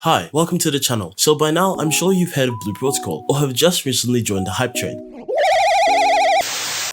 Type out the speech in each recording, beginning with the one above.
Hi, welcome to the channel. So by now, I'm sure you've heard of Blue Protocol or have just recently joined the hype train.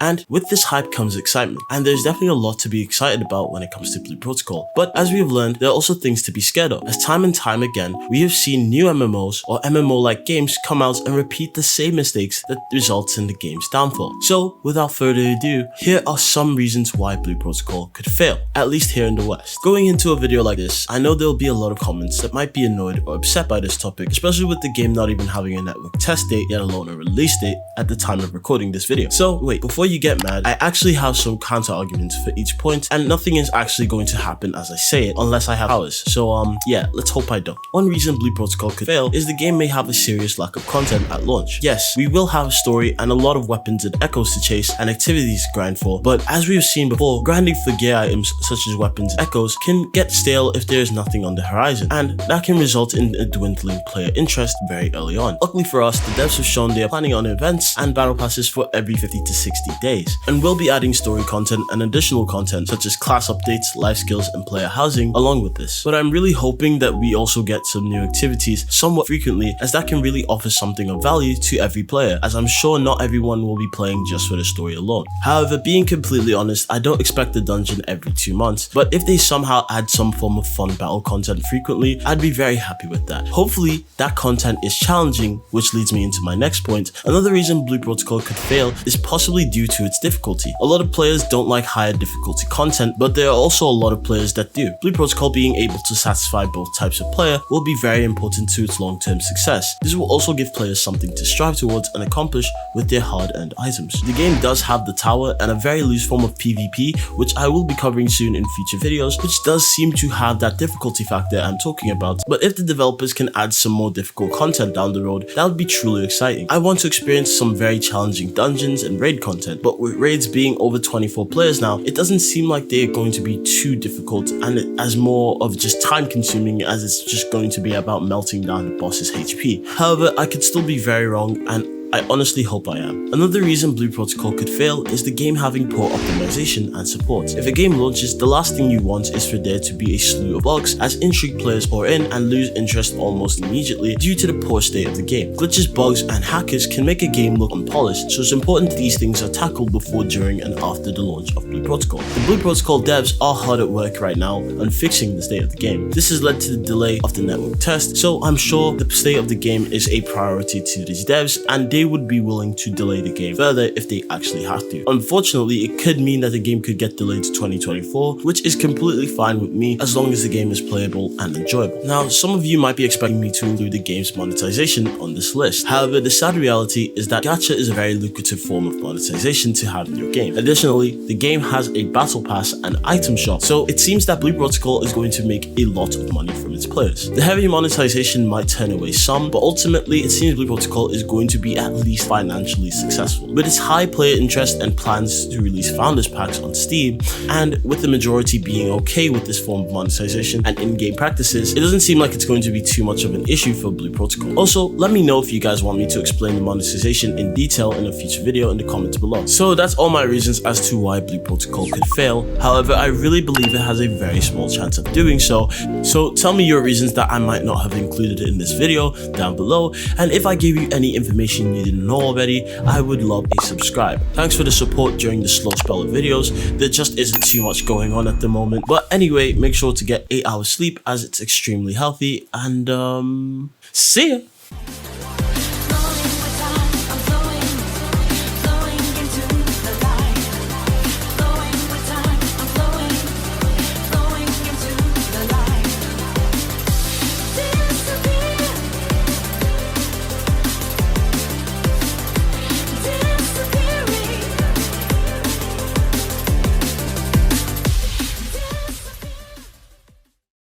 And with this hype comes excitement, and there's definitely a lot to be excited about when it comes to Blue Protocol. But as we have learned, there are also things to be scared of, as time and time again, we have seen new MMOs or MMO-like games come out and repeat the same mistakes that results in the game's downfall. So without further ado, here are some reasons why Blue Protocol could fail, at least here in the West. Going into a video like this, I know there'll be a lot of comments that might be annoyed or upset by this topic, especially with the game not even having a network test date, yet alone a release date at the time of recording this video. So wait, before you get mad, I actually have some counter arguments for each point, and nothing is actually going to happen as I say it unless I have powers. So yeah, let's hope I don't. One reason Blue Protocol could fail is the game may have a serious lack of content at launch. Yes, we will have a story and a lot of weapons and echoes to chase and activities to grind for, but as we've seen before, grinding for gear items such as weapons and echoes can get stale if there is nothing on the horizon, and that can result in a dwindling player interest very early on. Luckily for us, the devs have shown they are planning on events and battle passes for every 50 to 60 days. And we'll be adding story content and additional content such as class updates, life skills, and player housing along with this. But I'm really hoping that we also get some new activities somewhat frequently, as that can really offer something of value to every player, as I'm sure not everyone will be playing just for the story alone. However, being completely honest, I don't expect the dungeon every 2 months, but if they somehow add some form of fun battle content frequently, I'd be very happy with that. Hopefully, that content is challenging, which leads me into my next point. Another reason Blue Protocol could fail is possibly due to its difficulty. A lot of players don't like higher difficulty content, but there are also a lot of players that do. Blue Protocol being able to satisfy both types of player will be very important to its long-term success. This will also give players something to strive towards and accomplish with their hard-earned items. The game does have the tower and a very loose form of PvP, which I will be covering soon in future videos, which does seem to have that difficulty factor I'm talking about. But if the developers can add some more difficult content down the road, that would be truly exciting. I want to experience some very challenging dungeons and raid content, but with raids being over 24 players now, it doesn't seem like they're going to be too difficult and as more of just time consuming, as it's just going to be about melting down the boss's HP. However, I could still be very wrong, and I honestly hope I am. Another reason Blue Protocol could fail is the game having poor optimization and support. If a game launches, the last thing you want is for there to be a slew of bugs, as intrigued players pour in and lose interest almost immediately due to the poor state of the game. Glitches, bugs, and hackers can make a game look unpolished, so it's important that these things are tackled before, during, and after the launch of Blue Protocol. The Blue Protocol devs are hard at work right now on fixing the state of the game. This has led to the delay of the network test, so I'm sure the state of the game is a priority to these devs, and they would be willing to delay the game further if they actually have to. Unfortunately, it could mean that the game could get delayed to 2024, which is completely fine with me as long as the game is playable and enjoyable. Now, some of you might be expecting me to include the game's monetization on this list. However, the sad reality is that gacha is a very lucrative form of monetization to have in your game. Additionally, the game has a battle pass and item shop, so it seems that Blue Protocol is going to make a lot of money from its players. The heavy monetization might turn away some, but ultimately it seems Blue Protocol is going to be at least financially successful. With its high player interest and plans to release founders packs on Steam, and with the majority being okay with this form of monetization and in-game practices, it doesn't seem like it's going to be too much of an issue for Blue Protocol. Also, let me know if you guys want me to explain the monetization in detail in a future video in the comments below. So that's all my reasons as to why Blue Protocol could fail. However, I really believe it has a very small chance of doing so. So tell me your reasons that I might not have included in this video down below, and if I gave you any information you didn't know already, I would love a subscribe. Thanks for the support during the slow spell of videos. There just isn't too much going on at the moment, but anyway, make sure to get 8 hours sleep as it's extremely healthy, and see ya.